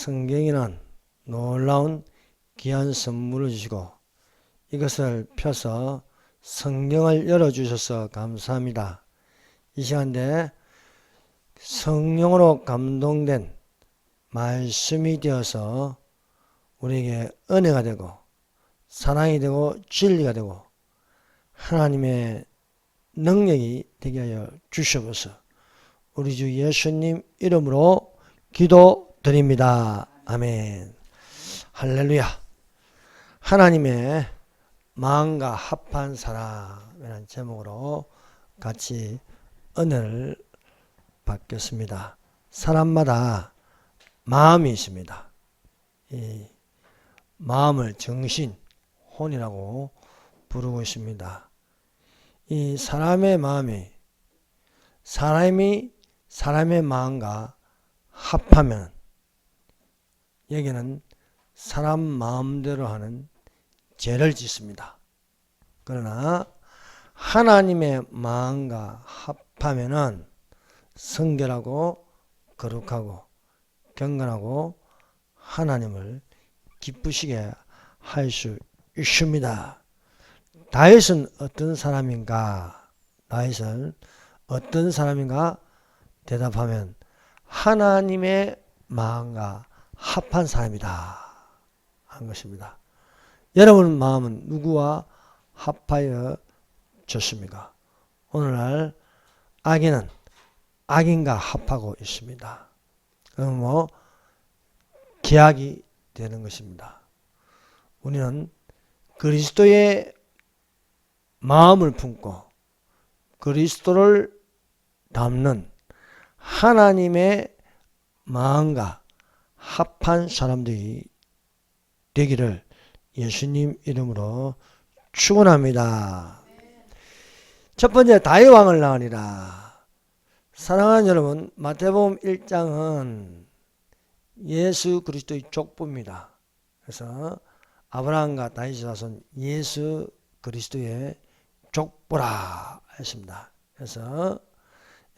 성경에는 놀라운 귀한 선물을 주시고 이것을 펴서 성경을 열어주셔서 감사합니다. 이 시간에 성령으로 감동된 말씀이 되어서 우리에게 은혜가 되고 사랑이 되고 진리가 되고 하나님의 능력이 되게 하여 주시옵소서. 우리 주 예수님 이름으로 기도드립니다. 아멘. 할렐루야. 하나님의 마음과 합한 사람이라는 제목으로 같이 은혜를 받겠습니다. 사람마다 마음이 있습니다. 이 마음을 정신, 혼이라고 부르고 있습니다. 이 사람의 마음이 사람의 마음과 합하면 여기는 사람 마음대로 하는 죄를 짓습니다. 그러나 하나님의 마음과 합하면은 성결하고 거룩하고 경건하고 하나님을 기쁘시게 할 수 있습니다. 다윗은 어떤 사람인가? 다윗은 어떤 사람인가? 대답하면 하나님의 마음과 합한 사람이다 한 것입니다. 여러분 마음은 누구와 합하여 졌습니까? 오늘날 악인은 악인과 합하고 있습니다. 그럼 계약이 되는 것입니다. 우리는 그리스도의 마음을 품고 그리스도를 담는 하나님의 마음과 합한 사람들이 되기를 예수님 이름으로 축원합니다. 첫 번째 다윗 왕을 낳으리라. 사랑하는 여러분, 마태복음 1장은 예수 그리스도의 족보입니다. 그래서 아브라함과 다윗의 자손 예수 그리스도의 족보라 했습니다. 그래서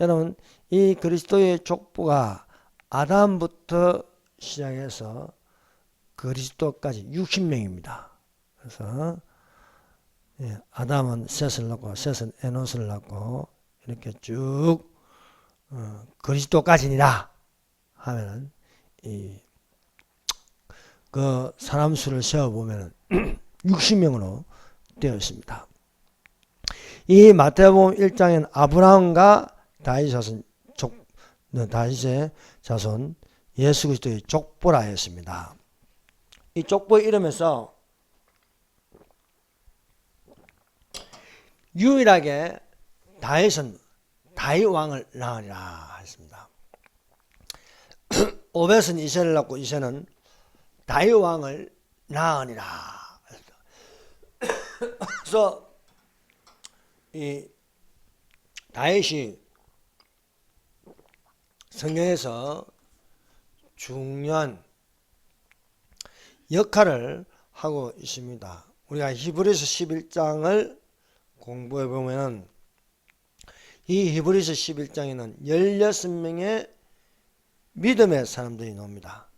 여러분 이 그리스도의 족보가 아담부터 시작해서 그리스도까지 60명입니다. 그래서 아담은 셋을 낳고 셋은 에노스를 낳고 이렇게 쭉 그리스도까지니라 하면은 그 사람 수를 세어보면 60명으로 되어 있습니다. 이 마태복음 1장엔 아브라함과 다윗의 자손 예수 그리스도의 족보라 했습니다. 이 족보 이름에서 유일하게 다윗은 다윗 왕을 낳으리라 했습니다. 오벳은 이새를 낳고 이새는 다윗 왕을 낳으리라. 그래서 이 다윗이 성경에서 중요한 역할을 하고 있습니다. 우리가 히브리서 11장을 공부해 보면 이 히브리서 11장에는 16명의 믿음의 사람들이 나옵니다.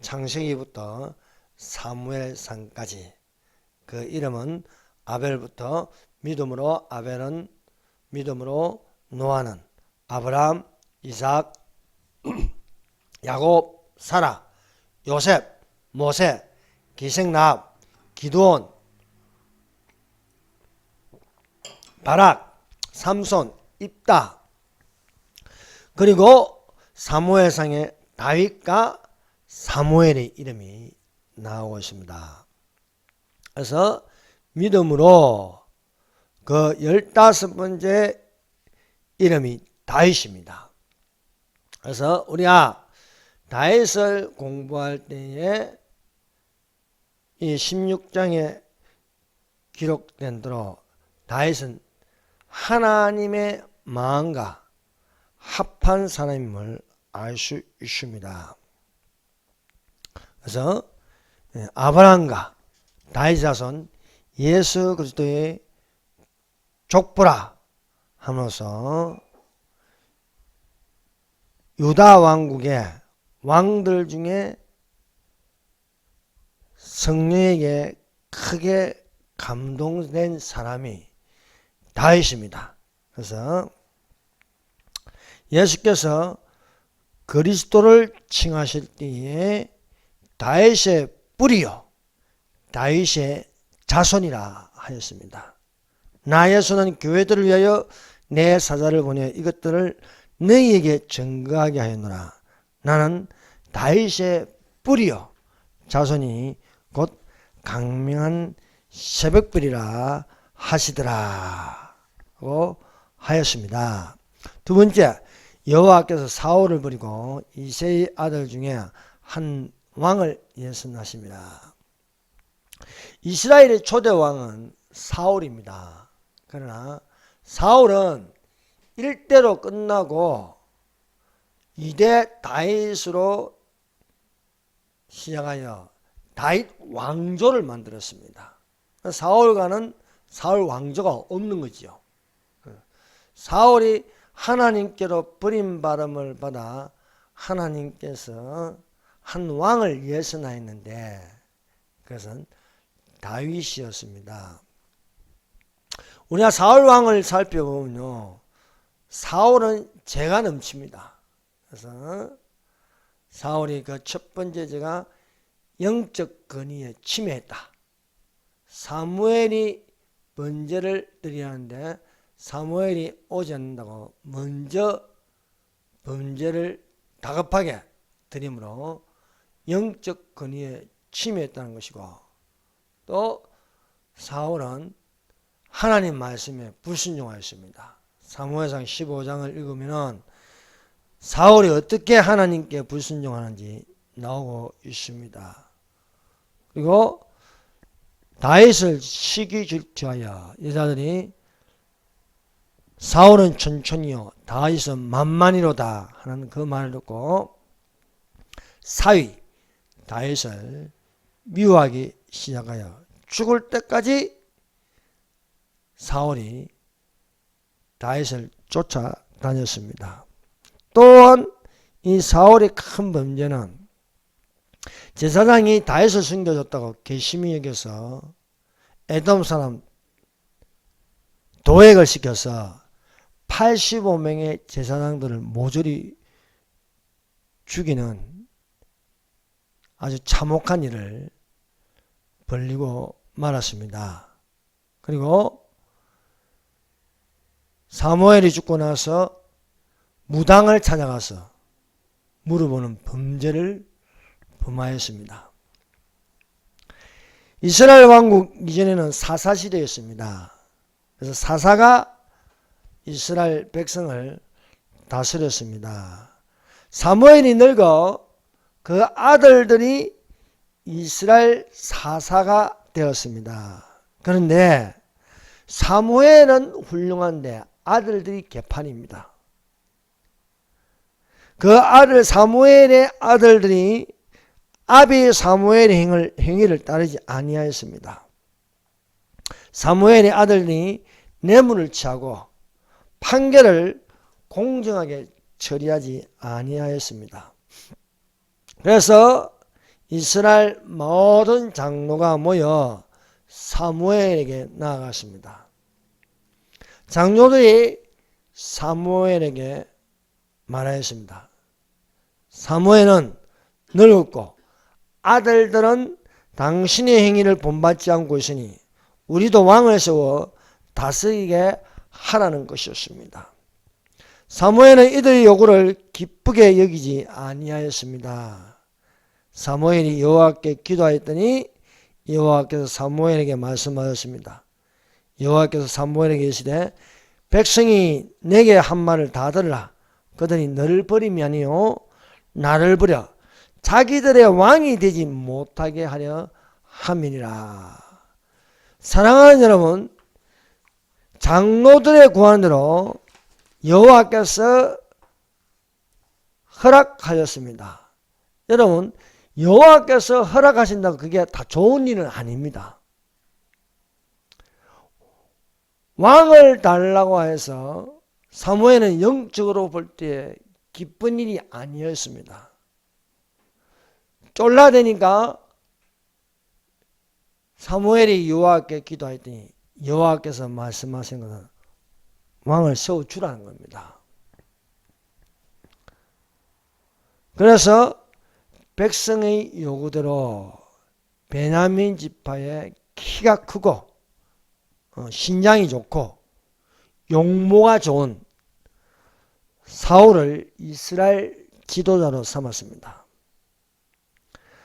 창세기부터 사무엘상까지. 그 이름은 아벨부터 믿음으로 아벨은 믿음으로 노아는 아브라함, 이삭, 야곱, 사라, 요셉, 모세, 기생나합, 기드온, 바락, 삼손, 입다. 그리고 사무엘상에 다윗과 사무엘의 이름이 나오고 있습니다. 그래서 믿음으로 그 15번째 이름이 다윗입니다. 그래서 우리가 다윗을 공부할 때에 이 16장에 기록된 대로 다윗은 하나님의 마음과 합한 사람임을 알 수 있습니다. 그래서 아브라함과 다윗 자손 예수 그리스도의 족보라 하면서 유다 왕국의 왕들 중에 성령에게 크게 감동된 사람이 다윗입니다. 그래서 예수께서 그리스도를 칭하실 때에 다윗의 뿌리요 다윗의 자손이라 하였습니다. 나 예수는 교회들을 위하여 내 사자를 보내 이것들을 너희에게 증거하게 하였노라. 나는 다윗의 뿌리요 자손이 곧 강명한 새벽불이라 하시더라 고 하였습니다. 두 번째, 여호와께서 사울을 버리고 이새의 아들 중에 한 왕을 예선하십니다. 이스라엘의 초대 왕은 사울입니다. 그러나 사울은 1대로 끝나고 2대 다윗으로 시작하여 다윗 왕조를 만들었습니다. 사울과는 사울 왕조가 없는 거지요. 사울이 하나님께로 버림받음을 받아 하나님께서 한 왕을 예선하였는데 그것은 다윗이었습니다. 우리가 사울 왕을 살펴보면요, 사울은 죄가 넘칩니다. 그래서 사울이 그 첫 번째 죄가 영적 권위에 침해했다. 사무엘이 번제를 드려야 하는데 사무엘이 오지 않는다고 먼저 번제를 다급하게 드림으로 영적 권위에 침해했다는 것이고, 또 사울은 하나님 말씀에 불순종하였습니다. 사무엘상 15장을 읽으면 사울이 어떻게 하나님께 불순종하는지 나오고 있습니다. 그리고 다윗을 시기 질투하여 여자들이 사울은 천천히요 다윗은 만만히로다 하는 그 말을 듣고 사위 다윗을 미워하기 시작하여 죽을 때까지 사울이 다윗을 쫓아다녔습니다. 또한 이 사울의 큰 범죄는 제사장이 다윗을 숨겨줬다고 괘씸히 여겨서 에돔 사람 도액을 시켜서 85명의 제사장들을 모조리 죽이는 아주 참혹한 일을 벌리고 말았습니다. 그리고 사무엘이 죽고 나서 무당을 찾아가서 물어보는 범죄를 범하였습니다. 이스라엘 왕국 이전에는 사사시대였습니다. 그래서 사사가 이스라엘 백성을 다스렸습니다. 사무엘이 늙어 그 아들들이 이스라엘 사사가 되었습니다. 그런데 사무엘은 훌륭한데 아들들이 개판입니다. 그 아들 사무엘의 아들들이 아비 사무엘의 행위를 따르지 아니하였습니다. 사무엘의 아들들이 뇌물을 취하고 판결을 공정하게 처리하지 아니하였습니다. 그래서 이스라엘 모든 장로가 모여 사무엘에게 나아갔습니다. 장로들이 사무엘에게 말하였습니다. 사무엘은 늙었고 아들들은 당신의 행위를 본받지 않고 있으니 우리도 왕을 세워 다스리게 하라는 것이었습니다. 사무엘은 이들의 요구를 기쁘게 여기지 아니하였습니다. 사무엘이 여호와께 기도하였더니 여호와께서 사무엘에게 말씀하셨습니다. 여호와께서 사무엘에게 이르시되 백성이 내게 한 말을 다 들으라. 그들이 너를 버림이 아니요 나를 버려 자기들의 왕이 되지 못하게 하려 함이니라. 사랑하는 여러분, 장로들의 구하는 대로 여호와께서 허락하셨습니다. 여러분, 여호와께서 허락하신다고 그게 다 좋은 일은 아닙니다. 왕을 달라고 해서 사무엘은 영적으로 볼 때 기쁜 일이 아니었습니다. 쫄라대니까 사무엘이 여호와께 기도했더니 여호와께서 말씀하신 것은 왕을 세워주라는 겁니다. 그래서 백성의 요구대로 베냐민 지파의 키가 크고 신장이 좋고 용모가 좋은 사울을 이스라엘 지도자로 삼았습니다.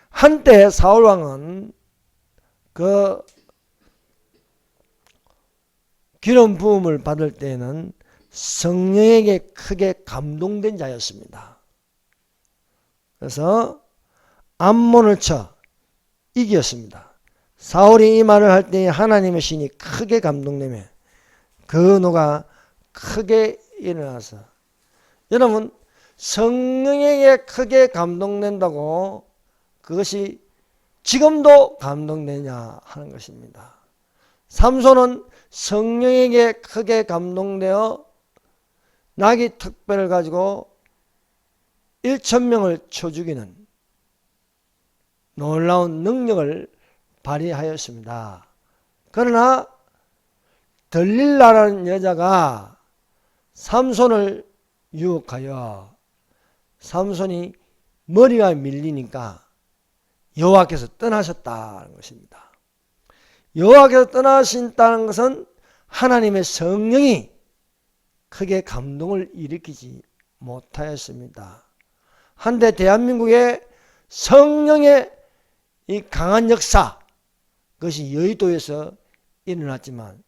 한때 사울 왕은 그 기름 부음을 받을 때에는 성령에게 크게 감동된 자였습니다. 그래서 암몬을 쳐 이겼습니다. 사울이 이 말을 할 때 하나님의 신이 크게 감동되며 그 노가 크게 일어나서, 여러분 성령에게 크게 감동된다고 그것이 지금도 감동되냐 하는 것입니다. 삼손은 성령에게 크게 감동되어 나귀 특별을 가지고 1,000명을 쳐 죽이는 놀라운 능력을 발휘하였습니다. 그러나 들릴라라는 여자가 삼손을 유혹하여 삼손이 머리가 밀리니까 여호와께서 떠나셨다는 것입니다. 여호와께서 떠나신다는 것은 하나님의 성령이 크게 감동을 일으키지 못하였습니다. 한때 대한민국의 성령의 이 강한 역사, 그것이 여의도에서 일어났지만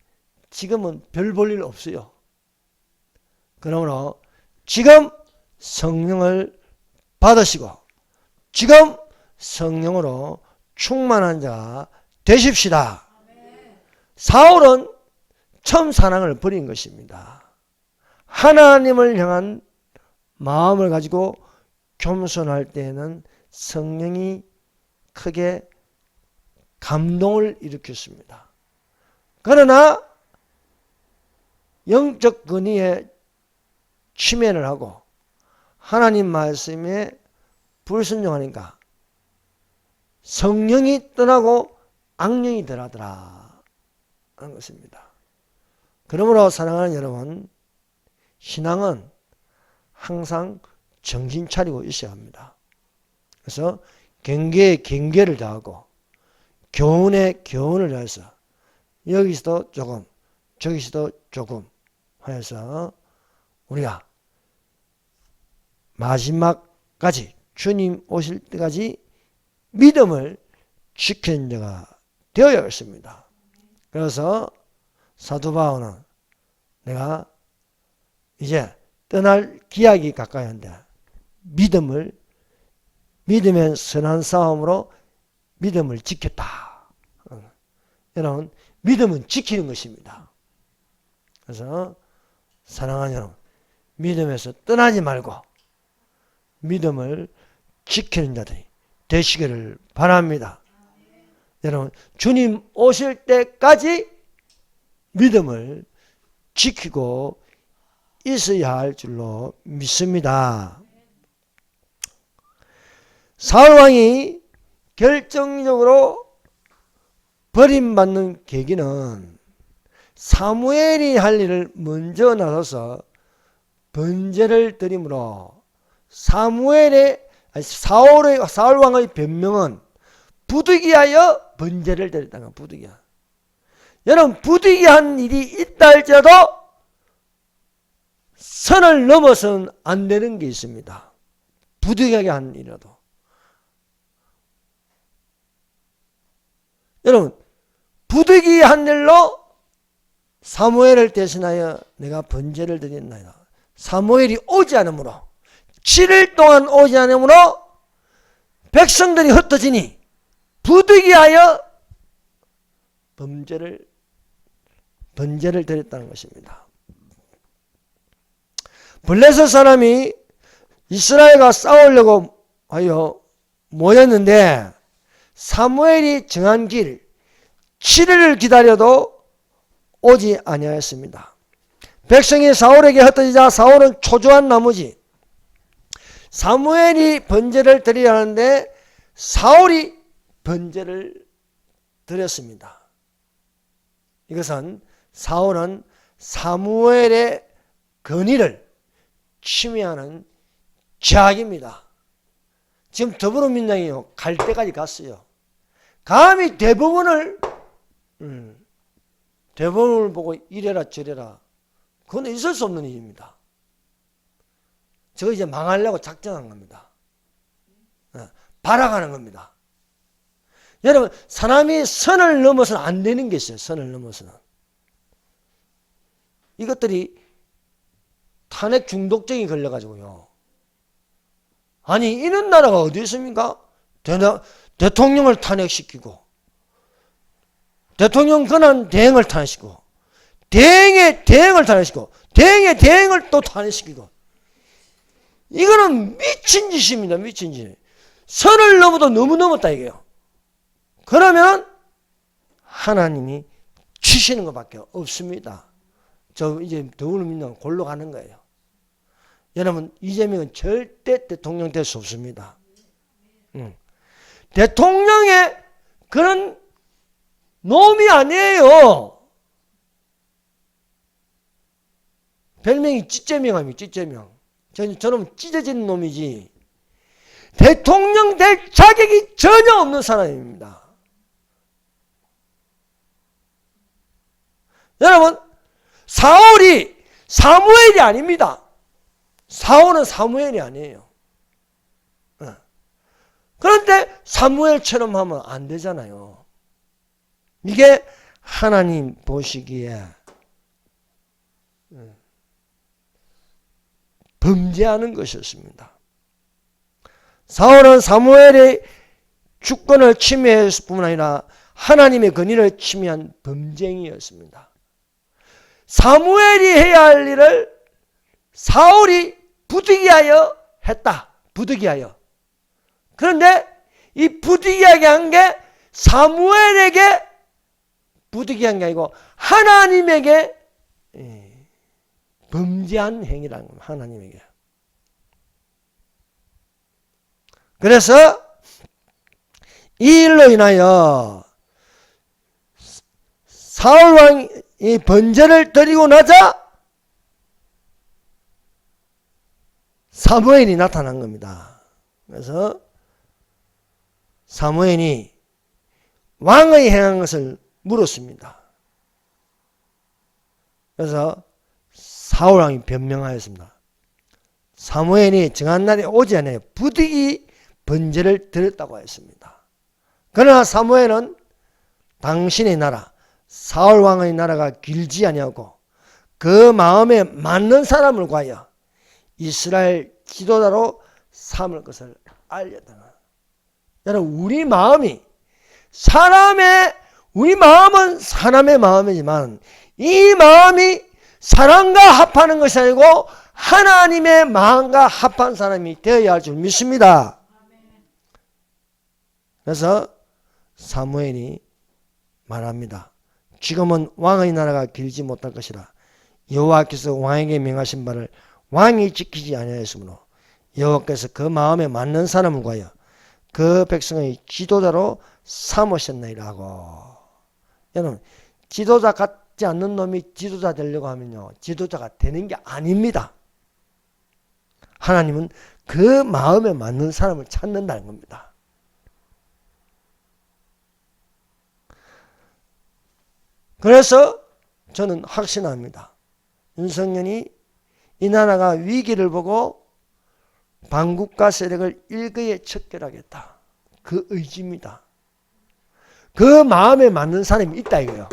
지금은 별 볼 일 없어요. 그러므로 지금 성령을 받으시고 지금 성령으로 충만한 자가 되십시다. 사울은 처음 사랑을 버린 것입니다. 하나님을 향한 마음을 가지고 겸손할 때에는 성령이 크게 감동을 일으켰습니다. 그러나 영적 권위에 침해를 하고 하나님 말씀에 불순종하니까 성령이 떠나고 악령이 들어가더라 하는 것입니다. 그러므로 사랑하는 여러분, 신앙은 항상 정신 차리고 있어야 합니다. 그래서 경계에 경계를 더하고 교훈에 교훈을 더해서 여기서도 조금 저기서도 조금 하여서 우리가 마지막까지 주님 오실 때까지 믿음을 지키는 자가 되어야 했습니다. 그래서 사도 바울은 내가 이제 떠날 기약이 가까이 한데 믿음의 선한 싸움으로 믿음을 지켰다. 여러분, 믿음은 지키는 것입니다. 그래서 사랑하는 여러분, 믿음에서 떠나지 말고 믿음을 지키는 자들이 되시기를 바랍니다. 여러분, 주님 오실 때까지 믿음을 지키고 있어야 할 줄로 믿습니다. 사울왕이 결정적으로 버림받는 계기는 사무엘이 할 일을 먼저 나서서 번제를 드림으로 사울왕의 변명은 부득이하여 번제를 드렸다는 거예요. 부득이하. 여러분, 부득이한 일이 있다 할지라도 선을 넘어서는 안 되는 게 있습니다. 부득이하게 한 일이라도. 여러분, 부득이한 일로 사무엘을 대신하여 내가 번제를 드렸나이다. 사무엘이 오지 않으므로 7일 동안 오지 않으므로 백성들이 흩어지니 부득이하여 번제를 드렸다는 것입니다. 블레셋 사람이 이스라엘과 싸우려고 하여 모였는데 사무엘이 정한 길 7일을 기다려도 오지 아니하였습니다. 백성이 사울에게 흩어지자 사울은 초조한 나머지 사무엘이 번제를 드리려 하는데 사울이 번제를 드렸습니다. 이것은 사울은 사무엘의 권위를 침해하는 죄악입니다. 지금 더불어민주당이 갈 때까지 갔어요. 감히 대법원을 보고 이래라 저래라, 그건 있을 수 없는 일입니다. 저거 이제 망하려고 작정한 겁니다. 발악하는 겁니다. 여러분, 사람이 선을 넘어서는 안 되는 게 있어요. 선을 넘어서는. 이것들이 탄핵 중독증이 걸려가지고요. 아니, 이런 나라가 어디 있습니까? 대통령을 탄핵시키고, 대통령 권한 대행을 탄핵시키고, 대행의 대행을 탄핵시키고, 대행의 대행을 또 탄핵시키고, 이거는 미친 짓입니다. 미친 짓. 선을 넘어도 너무 넘었다 이게요. 그러면 하나님이 치시는 것밖에 없습니다. 저 이제 더불어민주당은 골로 가는 거예요. 여러분, 이재명은 절대 대통령 될 수 없습니다. 대통령의 그런 놈이 아니에요. 별명이 찌재명입니다. 찌재명. 저놈 찢어진 놈이지 대통령 될 자격이 전혀 없는 사람입니다. 여러분, 사울이 사무엘이 아닙니다. 사울은 사무엘이 아니에요. 그런데 사무엘처럼 하면 안 되잖아요. 이게 하나님 보시기에 범죄하는 것이었습니다. 사울은 사무엘의 주권을 침해했을 뿐만 아니라 하나님의 권위를 침해한 범죄인이었습니다. 사무엘이 해야 할 일을 사울이 부득이하여 했다. 부득이하여. 그런데 이 부득이하게 한 게 사무엘에게 부득이한 게 아니고 하나님에게 범죄한 행위라는 겁니다. 하나님에게. 그래서 이 일로 인하여 사울왕이 번제를 드리고 나자 사무엘이 나타난 겁니다. 그래서 사무엘이 왕의 행한 것을 물었습니다. 그래서 사울왕이 변명하였습니다. 사무엘이 정한 날에 오지 않아요. 부득이 번제를 드렸다고 했습니다. 그러나 사무엘은 당신의 나라 사울왕의 나라가 길지 아니하고 그 마음에 맞는 사람을 구하여 이스라엘 지도자로 삼을 것을 알렸다. 여러분, 우리 마음은 사람의 마음이지만 이 마음이 사람과 합하는 것이 아니고 하나님의 마음과 합한 사람이 되어야 할 줄 믿습니다. 그래서 사무엘이 말합니다. 지금은 왕의 나라가 길지 못할 것이라. 여호와께서 왕에게 명하신 바를 왕이 지키지 아니하였으므로 여호와께서 그 마음에 맞는 사람을 구하여 그 백성의 지도자로 삼으셨나이다 하고. 여러분, 지도자 같지 않는 놈이 지도자 되려고 하면요, 지도자가 되는 게 아닙니다. 하나님은 그 마음에 맞는 사람을 찾는다는 겁니다. 그래서 저는 확신합니다. 윤석열이 이 나라가 위기를 보고 반국가 세력을 일거에 척결하겠다. 그 의지입니다. 그 마음에 맞는 사람이 있다 이거예요.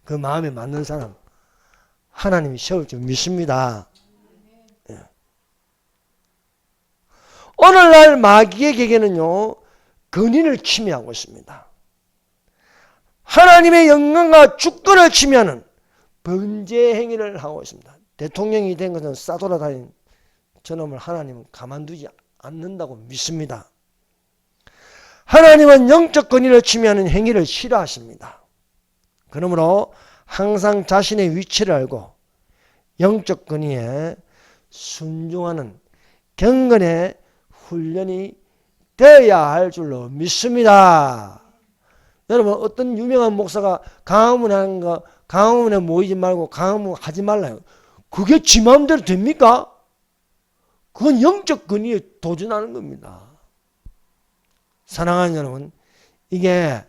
그 마음에 맞는 사람 하나님이 세울 줄 믿습니다. 오늘날 마귀의 계계는요, 권위를 침해하고 있습니다. 하나님의 영광과 주권을 침해하는 범죄 행위를 하고 있습니다. 대통령이 된 것은 싸돌아다닌 저놈을 하나님은 가만두지 않는다고 믿습니다. 하나님은 영적 권위를 침해하는 행위를 싫어하십니다. 그러므로 항상 자신의 위치를 알고 영적 권위에 순종하는 경건의 훈련이 되어야 할 줄로 믿습니다. 여러분 어떤 유명한 목사가 강화문 하는 거 강화문에 모이지 말고 강화문 하지 말라요. 그게 지 마음대로 됩니까? 그건 영적 권위에 도전하는 겁니다. 사랑하는 여러분, 이게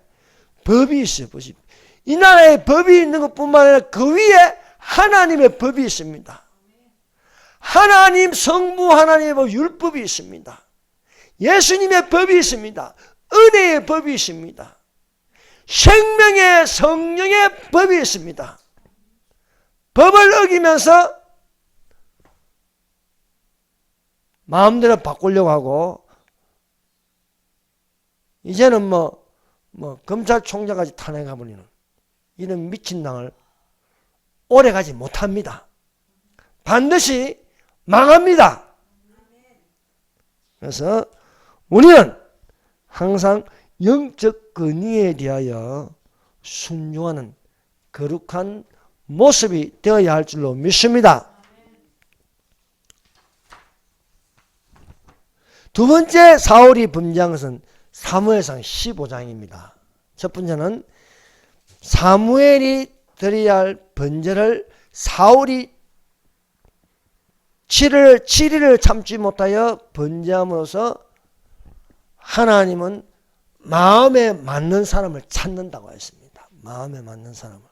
법이 있어요. 법이. 이 나라에 법이 있는 것뿐만 아니라 그 위에 하나님의 법이 있습니다. 하나님 성부 하나님의 법 율법이 있습니다. 예수님의 법이 있습니다. 은혜의 법이 있습니다. 생명의 성령의 법이 있습니다. 법을 어기면서 마음대로 바꾸려고 하고 이제는 뭐 검찰총장까지 탄핵해버리는 이런 미친 당을 오래 가지 못합니다. 반드시 망합니다. 그래서 우리는 항상 영적 권위에 대하여 순종하는 거룩한 모습이 되어야 할 줄로 믿습니다. 두 번째 사울이 범죄한 것은 사무엘상 15장입니다. 첫 번째는 사무엘이 드려야 할 번제를 사울이 7일을 참지 못하여 번제함으로써 하나님은 마음에 맞는 사람을 찾는다고 했습니다. 마음에 맞는 사람을.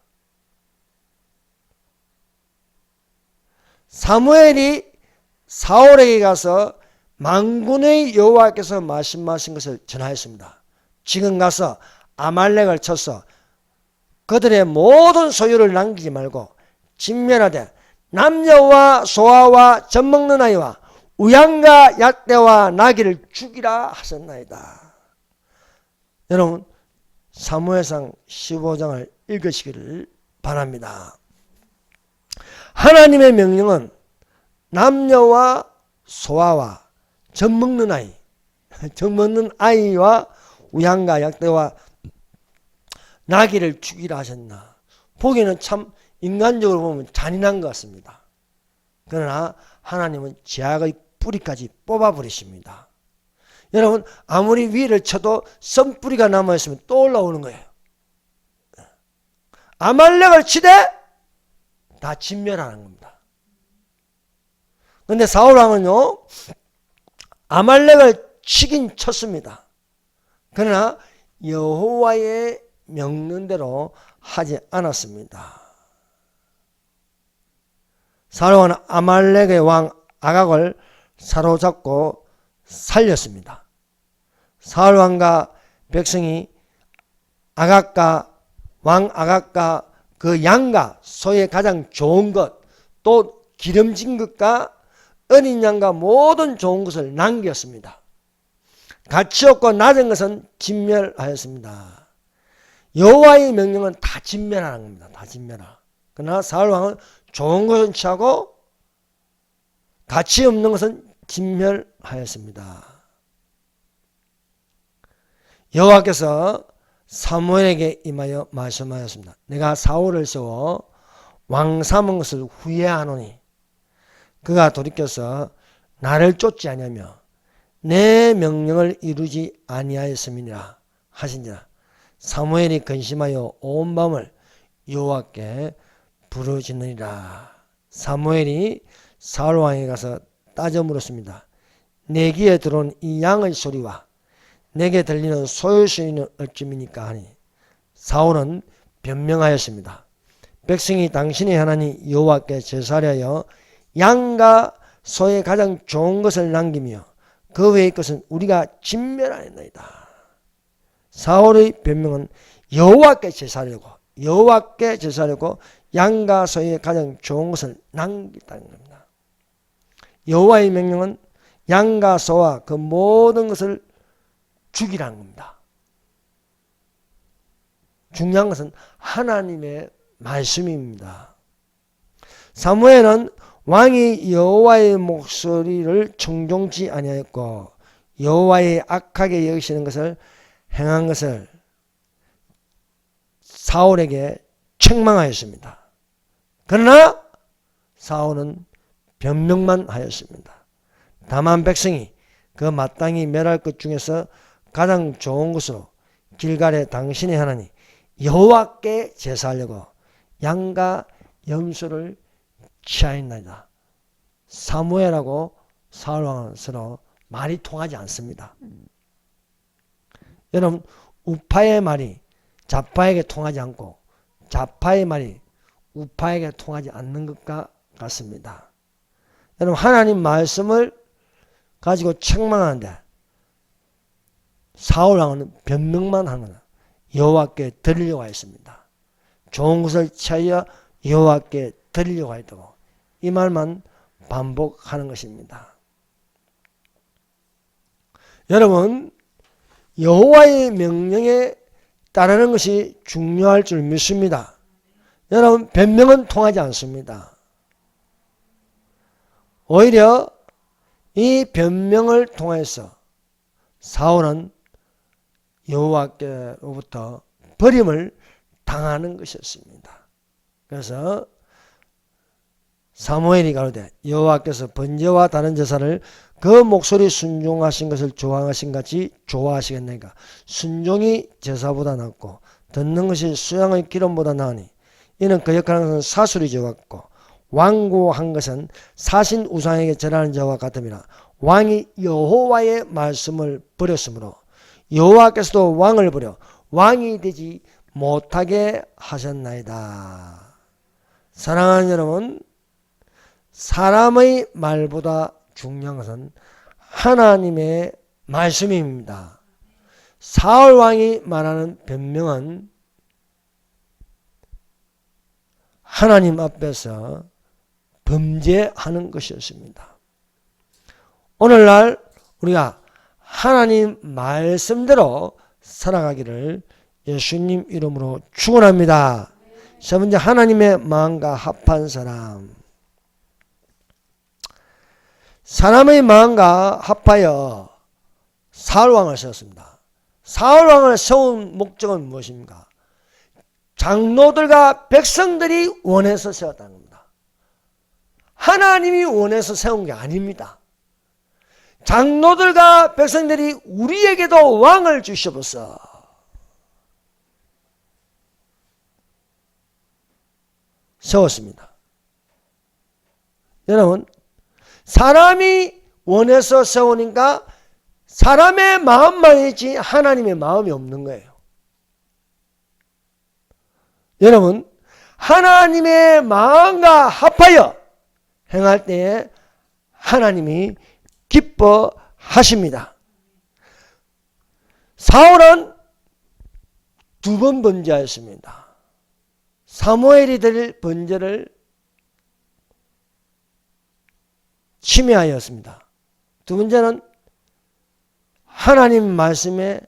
사무엘이 사울에게 가서 만군의 여호와께서 말씀하신 것을 전하였습니다. 지금 가서 아말렉을 쳐서 그들의 모든 소유를 남기지 말고 진멸하되 남녀와 소아와 젖먹는 아이와 우양과 약대와 나귀를 죽이라 하셨나이다. 여러분 사무엘상 15장을 읽으시기를 바랍니다. 하나님의 명령은 남녀와 소아와 젖먹는 아이, 젖먹는 아이와 우양과 약대와 나귀를 죽이라 하셨나. 보기에는 참 인간적으로 보면 잔인한 것 같습니다. 그러나 하나님은 죄악의 뿌리까지 뽑아버리십니다. 여러분 아무리 위를 쳐도 썬뿌리가 남아있으면 또 올라오는 거예요. 아말렉을 치되 다 진멸하는 겁니다. 그런데 사울왕은요 아말렉을 치긴 쳤습니다. 그러나 여호와의 명령대로 하지 않았습니다. 사울왕은 아말렉의 왕 아각을 사로잡고 살렸습니다. 사울왕과 백성이 왕 아각과 그 양과 소의 가장 좋은 것, 또 기름진 것과 어린 양과 모든 좋은 것을 남겼습니다. 가치 없고 낮은 것은 진멸하였습니다. 여호와의 명령은 다 진멸하는 겁니다. 다 진멸하. 그러나 사울왕은 좋은 것은 취하고 가치 없는 것은 진멸하였습니다. 여호와께서 사무엘에게 임하여 말씀하였습니다. 내가 사울을 세워 왕 삼은 것을 후회하노니 그가 돌이켜서 나를 쫓지 아니하며 내 명령을 이루지 아니하였음이니라 하신지라. 사무엘이 근심하여 온 밤을 여호와께 부르짖느니라. 사무엘이 사울왕에게 가서 따져 물었습니다. 내 귀에 들어온 이 양의 소리와 내게 들리는 소의 소리는 어찌입니까 하니 사울은 변명하였습니다. 백성이 당신의 하나님 여호와께 제사하여 양과 소의 가장 좋은 것을 남기며 그 외의 것은 우리가 진멸하였나이다. 사울의 변명은 여호와께 제사하려고 양과 소의 가장 좋은 것을 남겼다는 겁니다. 여호와의 명령은 양과 소와 그 모든 것을 죽이라는 겁니다. 중요한 것은 하나님의 말씀입니다. 사무엘은 왕이 여호와의 목소리를 청종치 아니하였고 여호와의 악하게 여기시는 것을 행한 것을 사울에게 책망하였습니다. 그러나 사울은 변명만 하였습니다. 다만 백성이 그 마땅히 멸할 것 중에서 가장 좋은 것으로 길갈에 당신의 하나님 여호와께 제사하려고 양과 염소를 취하였나이다. 사무엘하고 사울왕은 서로 말이 통하지 않습니다. 여러분, 우파의 말이 좌파에게 통하지 않고 좌파의 말이 우파에게 통하지 않는 것과 같습니다. 여러분, 하나님 말씀을 가지고 책망하는데 사울왕은 변명만 하는 여호와께 드리려고 했습니다. 좋은 것을 취하여 여호와께 드리려고 했다고 이 말만 반복하는 것입니다. 여러분, 여호와의 명령에 따르는 것이 중요할 줄 믿습니다. 여러분, 변명은 통하지 않습니다. 오히려 이 변명을 통해서 사울은 여호와께로부터 버림을 당하는 것이었습니다. 그래서 사무엘이 가로되 여호와께서 번제와 다른 제사를 그 목소리 순종하신 것을 좋아하신 같이 좋아하시겠나이까. 순종이 제사보다 낫고 듣는 것이 수양의 기름보다 나으니 이는 그 역할하는 것은 사술이 저 같고 완고한 것은 사신 우상에게 절하는 자와 같음이라. 왕이 여호와의 말씀을 버렸으므로 여호와께서도 왕을 버려 왕이 되지 못하게 하셨나이다. 사랑하는 여러분, 사람의 말보다 중요한 것은 하나님의 말씀입니다. 사울 왕이 말하는 변명은 하나님 앞에서 범죄하는 것이었습니다. 오늘날 우리가 하나님 말씀대로 살아가기를 예수님 이름으로 축원합니다. 세 번째, 하나님의 마음과 합한 사람. 사람의 마음과 합하여 사울왕을 세웠습니다. 사울왕을 세운 목적은 무엇입니까? 장로들과 백성들이 원해서 세웠다는 겁니다. 하나님이 원해서 세운 게 아닙니다. 장로들과 백성들이 우리에게도 왕을 주시옵소서. 세웠습니다. 여러분, 사람이 원해서 세우니까 사람의 마음만 있지 하나님의 마음이 없는 거예요. 여러분, 하나님의 마음과 합하여 행할 때에 하나님이 기뻐하십니다. 사울은 두 번 번제하였습니다. 사무엘이 드릴 번제를 침해하였습니다. 두 번째는 하나님 말씀에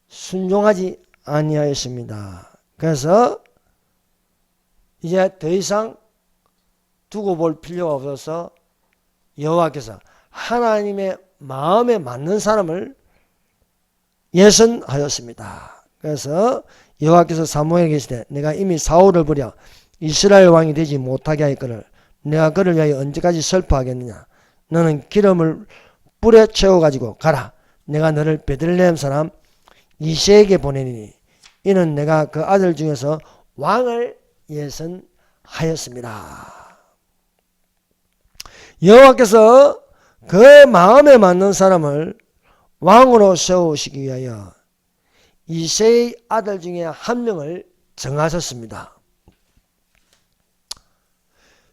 순종하지 아니하였습니다. 그래서 이제 더 이상 두고 볼 필요가 없어서 여호와께서 하나님의 마음에 맞는 사람을 예선하였습니다. 그래서 여호와께서 사무엘에게 계시되 내가 이미 사울을 버려 이스라엘 왕이 되지 못하게 하였거늘 내가 그를 위하여 언제까지 슬퍼하겠느냐. 너는 기름을 뿔에 채워가지고 가라. 내가 너를 베들레헴 사람 이새에게 보내리니 이는 내가 그 아들 중에서 왕을 예선하였습니다. 여호와께서 그 마음에 맞는 사람을 왕으로 세우시기 위하여 이새의 아들 중에 한 명을 정하셨습니다.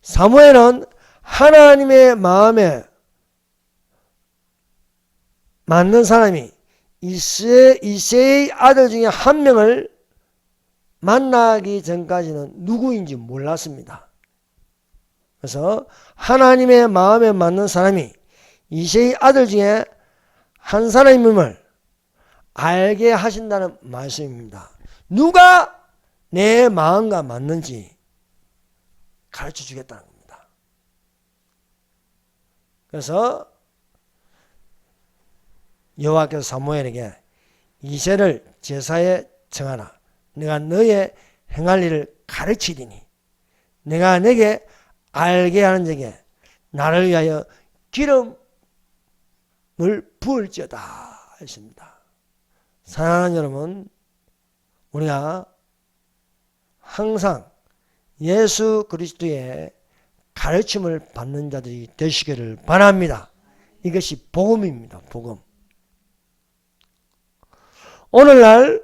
사무엘은 하나님의 마음에 맞는 사람이 이새의 아들 중에 한 명을 만나기 전까지는 누구인지 몰랐습니다. 그래서 하나님의 마음에 맞는 사람이 이새의 아들 중에 한 사람임을 알게 하신다는 말씀입니다. 누가 내 마음과 맞는지 가르쳐 주겠다는 겁니다. 그래서 여호와께서 사무엘에게 이새를 제사에 청하라. 내가 너의 행할 일을 가르치리니 내가 내게 알게 하는 자에게 나를 위하여 기름을 부을지어다 했습니다. 사랑하는 여러분, 우리가 항상 예수 그리스도의 가르침을 받는 자들이 되시기를 바랍니다. 이것이 복음입니다. 복음. 오늘날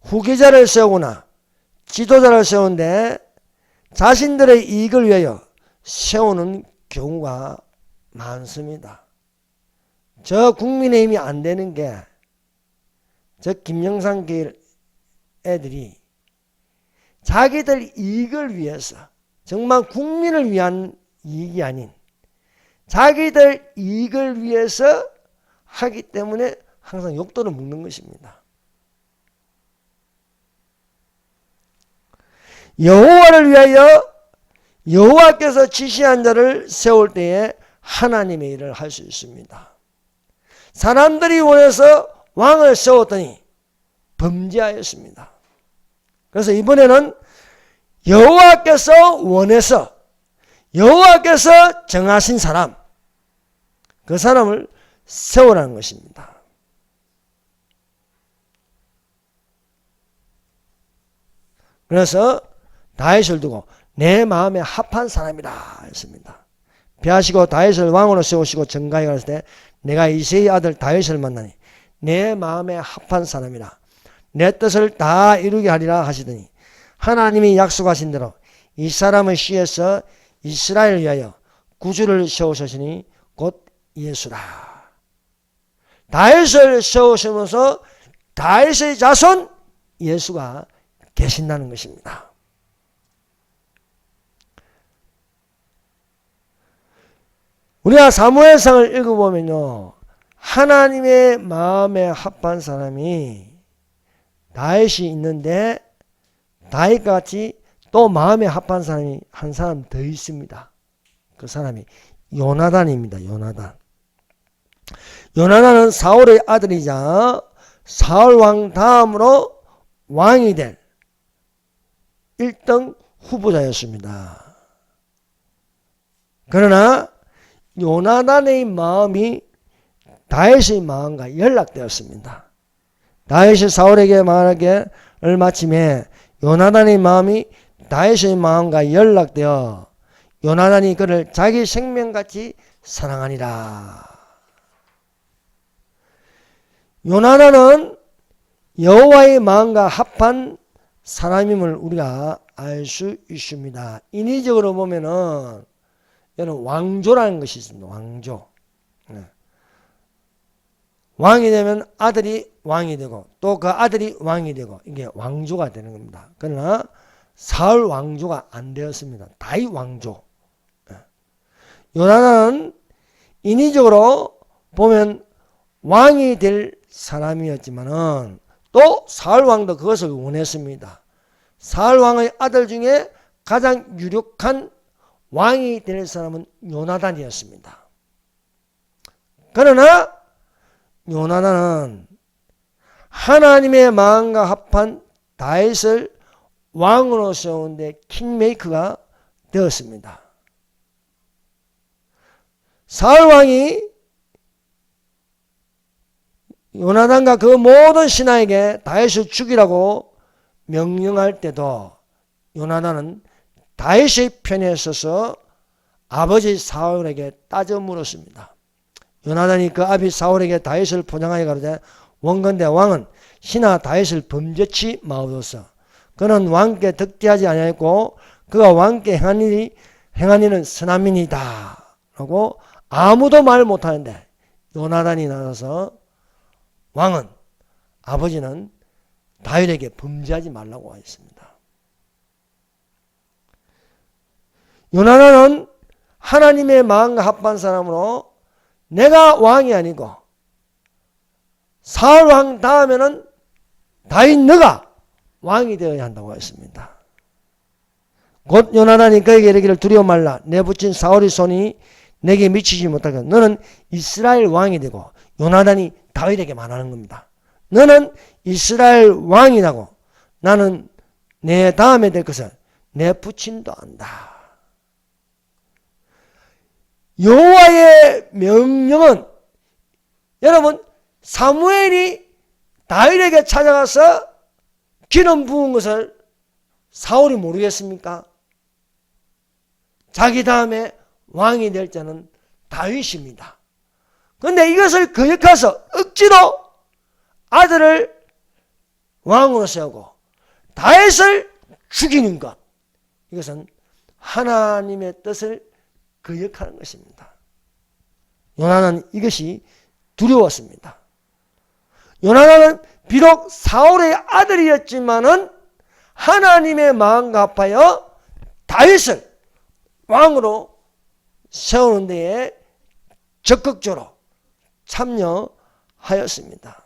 후계자를 세우거나 지도자를 세우는데 자신들의 이익을 위하여 세우는 경우가 많습니다. 저 국민의힘이 안 되는 게 저 김영삼 애들이 자기들 이익을 위해서 정말 국민을 위한 이익이 아닌 자기들 이익을 위해서 하기 때문에 항상 욕도를 먹는 것입니다. 여호와를 위하여 여호와께서 지시한 자를 세울 때에 하나님의 일을 할 수 있습니다. 사람들이 원해서 왕을 세웠더니 범죄하였습니다. 그래서 이번에는 여호와께서 원해서 여호와께서 정하신 사람, 그 사람을 세우라는 것입니다. 그래서 다윗을 두고 내 마음에 합한 사람이라 했습니다. 피하시고 다윗을 왕으로 세우시고 정가에 갔을 때 내가 이새의 아들 다윗을 만나니 내 마음에 합한 사람이라 내 뜻을 다 이루게 하리라 하시더니 하나님이 약속하신 대로 이 사람의 씨에서 이스라엘을 위하여 구주를 세우셨으니 곧 예수라. 다윗을 세우시면서 다윗의 자손 예수가 계신다는 것입니다. 우리가 사무엘상을 읽어보면요, 하나님의 마음에 합한 사람이 다윗이 있는데 다윗과 같이 또 마음에 합한 사람이 한 사람 더 있습니다. 그 사람이 요나단입니다. 요나단. 요나단은 사울의 아들이자 사울 왕 다음으로 왕이 될 1등 후보자였습니다. 그러나 요나단의 마음이 다윗의 마음과 연락되었습니다. 다윗이 사울에게 말하기에 얼마쯤에 요나단의 마음이 다윗의 마음과 연락되어 요나단이 그를 자기 생명같이 사랑하니라. 요나단은 여호와의 마음과 합한 사람임을 우리가 알 수 있습니다. 인위적으로 보면은 여러분 왕조라는 것이 있습니다. 왕조. 왕이 되면 아들이 왕이 되고 또 그 아들이 왕이 되고 이게 왕조가 되는 겁니다. 그러나 사울 왕조가 안 되었습니다. 다윗 왕조. 요나단은 인위적으로 보면 왕이 될 사람이었지만은 또 사울 왕도 그것을 원했습니다. 사울 왕의 아들 중에 가장 유력한 왕이 될 사람은 요나단이었습니다. 그러나 요나단은 하나님의 마음과 합한 다윗을 왕으로 세우는데 킹메이커가 되었습니다. 사울 왕이 요나단과 그 모든 신하에게 다윗을 죽이라고 명령할 때도 요나단은 다윗의 편에 서서 아버지 사울에게 따져 물었습니다. 요나단이 그 아비 사울에게 다윗을 포장하여 가로되 원건대 왕은 신하 다윗을 범죄치 마옵소서. 그는 왕께 덕대하지 아니하였고 그가 왕께 행한 일은 선함이니이다 라고 아무도 말 못하는데 요나단이 나서서 왕은 아버지는 다윗에게 범죄하지 말라고 하였습니다. 요나단은 하나님의 마음과 합한 사람으로 내가 왕이 아니고 사울 왕 다음에는 다윗 너가 왕이 되어야 한다고 했습니다. 곧 요나단이 그에게 이르기를 두려워 말라. 내 붙인 사울의 손이 내게 미치지 못하게 너는 이스라엘 왕이 되고 요나단이 다윗에게 말하는 겁니다. 너는 이스라엘 왕이라고 나는 내 다음에 될 것을 내 부친도 안다. 여호와의 명령은 여러분 사무엘이 다윗에게 찾아가서 기름 부은 것을 사울이 모르겠습니까? 자기 다음에 왕이 될 자는 다윗입니다. 그런데 이것을 거역해서 억지로 아들을 왕으로 세우고 다윗을 죽이는 것, 이것은 하나님의 뜻을 거역하는 것입니다. 요나단은 이것이 두려웠습니다. 요나단은 비록 사울의 아들이었지만은 하나님의 마음과 합하여 다윗을 왕으로 세우는 데에 적극적으로 참여하였습니다.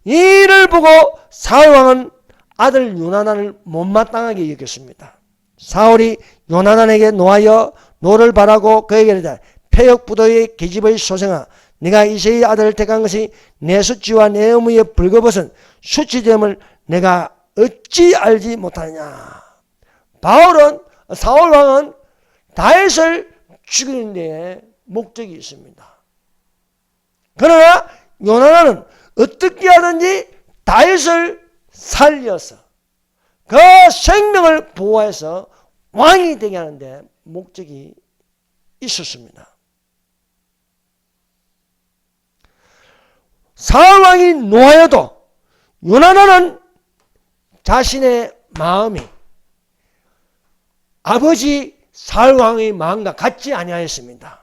이 일을 보고 사울 왕은 아들 요나단을 못마땅하게 여겼습니다. 사울이 요나단에게 노하여 노를 바라고 그에게 이르되 폐역부도의 계집의 소생아, 네가 이새의 아들을 택한 것이 내 수치와 내 어머니의 벌거벗은 수치됨을 내가 어찌 알지 못하느냐. 사울 왕은 다윗을 죽이는 데에 목적이 있습니다. 그러나 요나단은 어떻게 하든지 다윗을 살려서 그 생명을 보호해서 왕이 되게 하는데 목적이 있었습니다. 사울 왕이 노하여도 요나단은 자신의 마음이 아버지 사울 왕의 마음과 같지 아니하였습니다.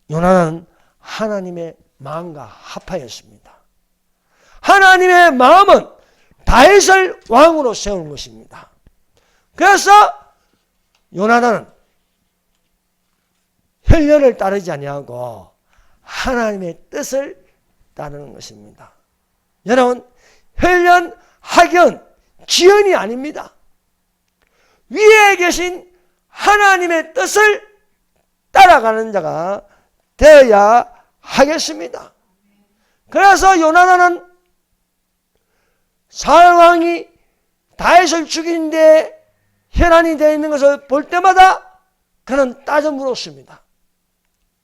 요나단은 하나님의 마음과 합하였습니다. 하나님의 마음은 다윗을 왕으로 세우는 것입니다. 그래서 요나단은 혈련을 따르지 아니하고 하나님의 뜻을 따르는 것입니다. 여러분, 혈련, 학연, 지연이 아닙니다. 위에 계신 하나님의 뜻을 따라가는 자가 되어야 하겠습니다. 그래서 요나단은 사울 왕이 다윗을 죽이는데 혈안이 되어 있는 것을 볼 때마다 그는 따져 물었습니다.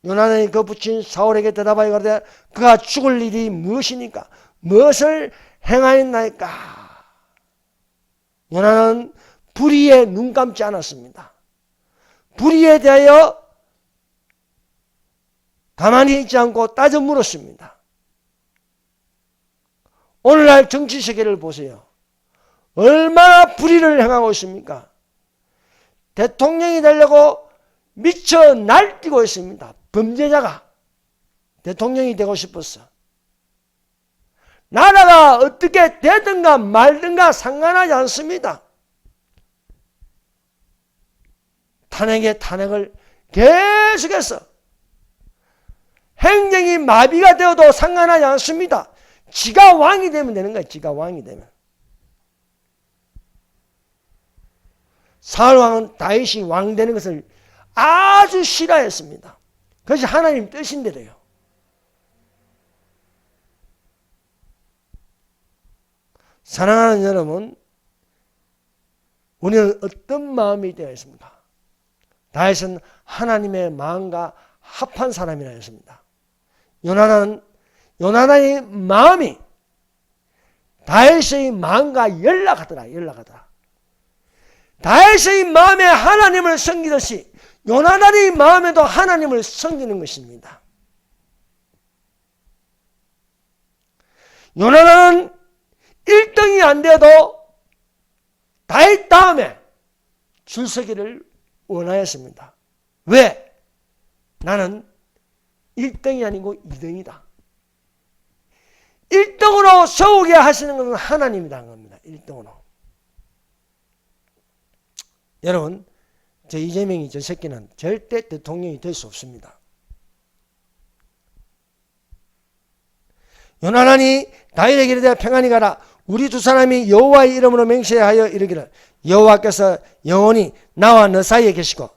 요나단이 그 붙인 사울에게 대답하여 가로되 그가 죽을 일이 무엇이니까? 무엇을 행하였나이까? 요나단은 불의에 눈 감지 않았습니다. 불의에 대하여 가만히 있지 않고 따져 물었습니다. 오늘날 정치 세계를 보세요. 얼마나 불의를 행하고 있습니까? 대통령이 되려고 미쳐 날뛰고 있습니다. 범죄자가 대통령이 되고 싶었어. 나라가 어떻게 되든가 말든가 상관하지 않습니다. 탄핵에 탄핵을 계속해서 행정이 마비가 되어도 상관하지 않습니다. 지가 왕이 되면 되는 거예요. 지가 왕이 되면. 사울 왕은 다윗이 왕 되는 것을 아주 싫어했습니다. 그것이 하나님 뜻인데도요. 사랑하는 여러분, 우리는 어떤 마음이 되어 있습니까? 다윗은 하나님의 마음과 합한 사람이라 했습니다. 요나단의 마음이 다윗의 마음과 연락하더라. 다윗의 마음에 하나님을 섬기듯이 요나단의 마음에도 하나님을 섬기는 것입니다. 요나단은 1등이 안 돼도 다윗 다음에 줄서기를 원하였습니다. 왜? 나는 1등이 아니고 2등이다. 1등으로 세우게 하시는 것은 하나님이라는 겁니다. 1등으로. 여러분, 저 이재명이 저 새끼는 절대 대통령이 될 수 없습니다. 요나단이 다윗에게 이르되 평안히 가라. 우리 두 사람이 여호와의 이름으로 맹세하여 이르기를 여호와께서 영원히 나와 너 사이에 계시고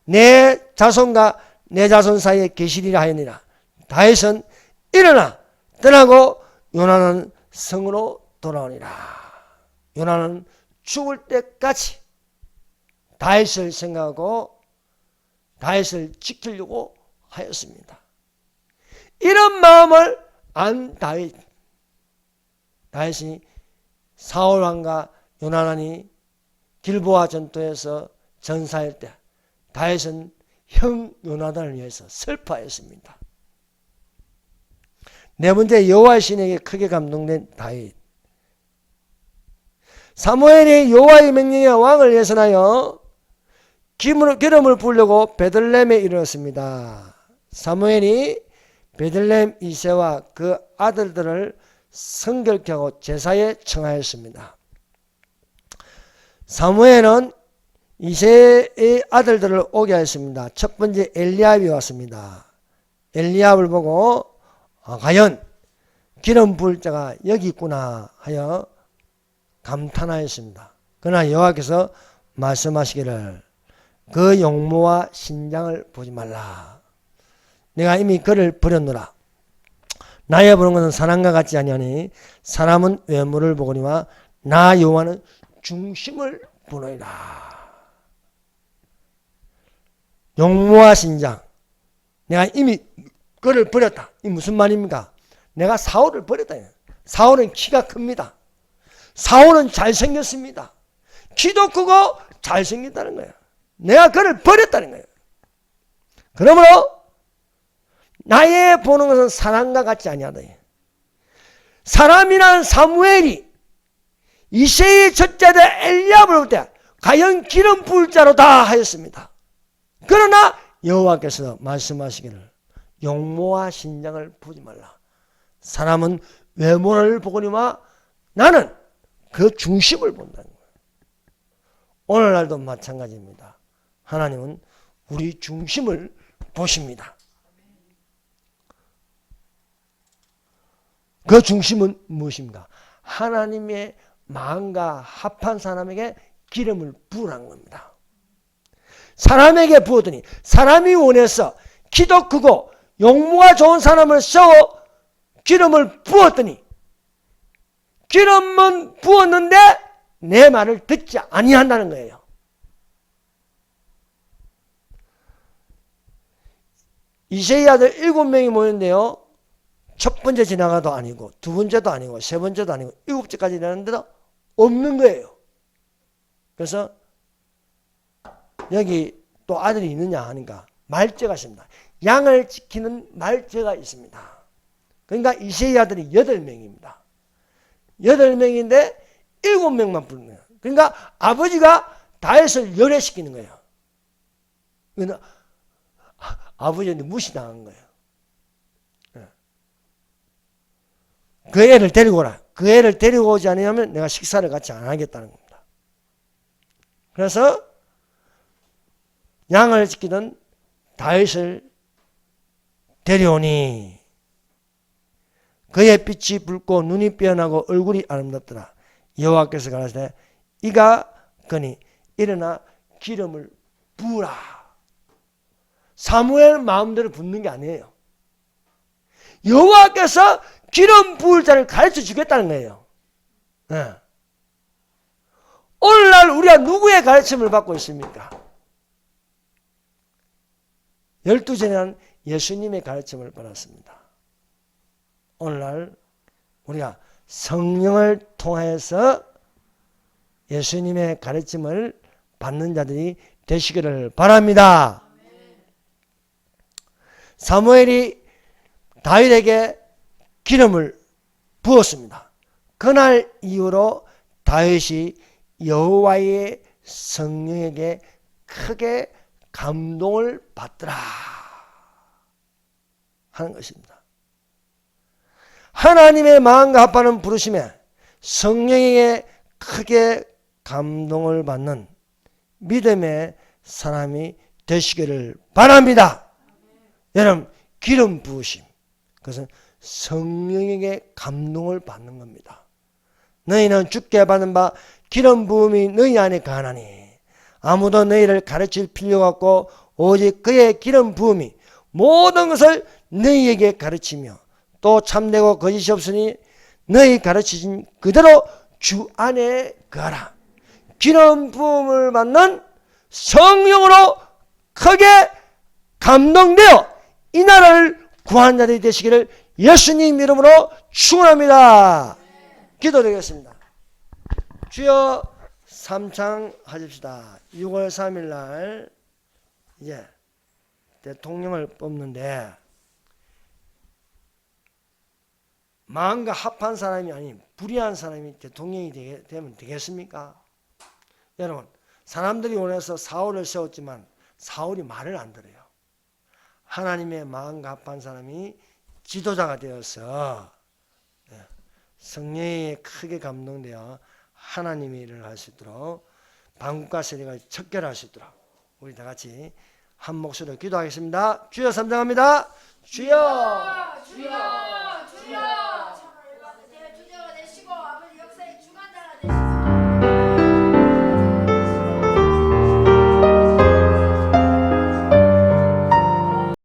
내 자손과 내 자손 사이에 계시리라 하였니라. 다윗은 일어나 떠나고 요나단은 성으로 돌아오니라. 요나단은 죽을 때까지 다윗을 생각하고 다윗을 지키려고 하였습니다. 이런 마음을 안 다윗이 사울 왕과 요나단이 길보아 전투에서 전사할 때 다윗은 형 요나단을 위해서 슬퍼했습니다. 네 번째, 여호와의 신에게 크게 감동된 다윗. 사무엘이 여호와의 명령에 왕을 예선하여 기름을 부으려고 베들레헴에 이르렀습니다. 사무엘이 베들레헴 이새와 그 아들들을 성결케 하고 제사에 청하였습니다. 사무엘은 이새의 아들들을 오게 하였습니다. 첫 번째 엘리압이 왔습니다. 엘리압을 보고 과연 기름 부을 자가 여기 있구나 하여 감탄하였습니다. 그러나 여호와께서 말씀하시기를 그 용모와 신장을 보지 말라. 내가 이미 그를 버렸노라. 나의 보는 것은 사람과 같지 아니하니 사람은 외모를 보거니와 나 여호와는 중심을 보노이다. 용모와 신장, 내가 이미 그를 버렸다. 이 무슨 말입니까? 내가 사울을 버렸다. 사울은 키가 큽니다. 사울은 잘생겼습니다. 키도 크고 잘생겼다는 거예요. 내가 그를 버렸다는 거예요. 그러므로 나의 보는 것은 사람과 같지 아니하다. 사람이란 사무엘이 이새의 첫째 아들 엘리압을 볼 때 과연 기름 부을 자로다 하였습니다. 그러나 여호와께서 말씀하시기를 용모와 신장을 보지 말라. 사람은 외모를 보거니와 나는 그 중심을 본다는 거예요. 오늘날도 마찬가지입니다. 하나님은 우리 중심을 보십니다. 그 중심은 무엇입니까? 하나님의 마음과 합한 사람에게 기름을 부으라는 겁니다. 사람에게 부었더니 사람이 원해서 키도 크고 용모가 좋은 사람을 세워 기름을 부었더니 기름은 부었는데 내 말을 듣지 아니한다는 거예요. 이새의 아들 7명이 모였는데요. 첫 번째 지나가도 아니고 두 번째도 아니고 세 번째도 아니고 7째까지 일어났는데도 없는 거예요. 그래서 여기 또 아들이 있느냐 하니까 말제가 있습니다. 양을 지키는 말제가 있습니다. 그러니까 이새의 아들이 8명입니다. 8명인데 7명만 부르는 거예요. 그러니까 아버지가 다윗을 열애시키는 거예요. 그러니까 아버지한테 무시당한 거예요. 그 애를 데리고 오라. 그 애를 데리고 오지 않으면 내가 식사를 같이 안 하겠다는 겁니다. 그래서 양을 지키던 다윗을 데려오니 그의 빛이 붉고 눈이 빼어나고 얼굴이 아름답더라. 여호와께서 가라사대 이가 거니 일어나 기름을 부으라. 사무엘 마음대로 붓는 게 아니에요. 여호와께서 기름 부을 자를 가르쳐 주겠다는 거예요. 네. 오늘날 우리가 누구의 가르침을 받고 있습니까? 12제는 예수님의 가르침을 받았습니다. 오늘날 우리가 성령을 통하여서 예수님의 가르침을 받는 자들이 되시기를 바랍니다. 사무엘이 다윗에게 기름을 부었습니다. 그날 이후로 다윗이 여호와의 성령에게 크게 감동을 받더라 하는 것입니다. 하나님의 마음과 합하는 부르심에 성령에게 크게 감동을 받는 믿음의 사람이 되시기를 바랍니다. 여러분, 기름 부으심, 그것은 성령에게 감동을 받는 겁니다. 너희는 주께 받은 바 기름 부음이 너희 안에 가나니 아무도 너희를 가르칠 필요가 없고 오직 그의 기름 부음이 모든 것을 너희에게 가르치며 또 참되고 거짓이 없으니 너희 가르치신 그대로 주 안에 가라. 기름 부음을 받는 성령으로 크게 감동되어 이 나라를 구한 자들이 되시기를 예수님 이름으로 축원합니다. 기도드리겠습니다. 주여 삼창하십시다. 6월 3일 날 이제 대통령을 뽑는데 마음과 합한 사람이 아닌 불의한 사람이 대통령이 되면 되겠습니까? 여러분, 사람들이 원해서 사울을 세웠지만 사울이 말을 안 들어요. 하나님의 마음과 합한 사람이 지도자가 되어서 성령에 크게 감동되어 하나님의 일을 할 수 있도록 방국과 세력을 척결할 수 있도록 우리 다 같이 한 목소리로 기도하겠습니다. 주여 삼장합니다. 주여, 주여.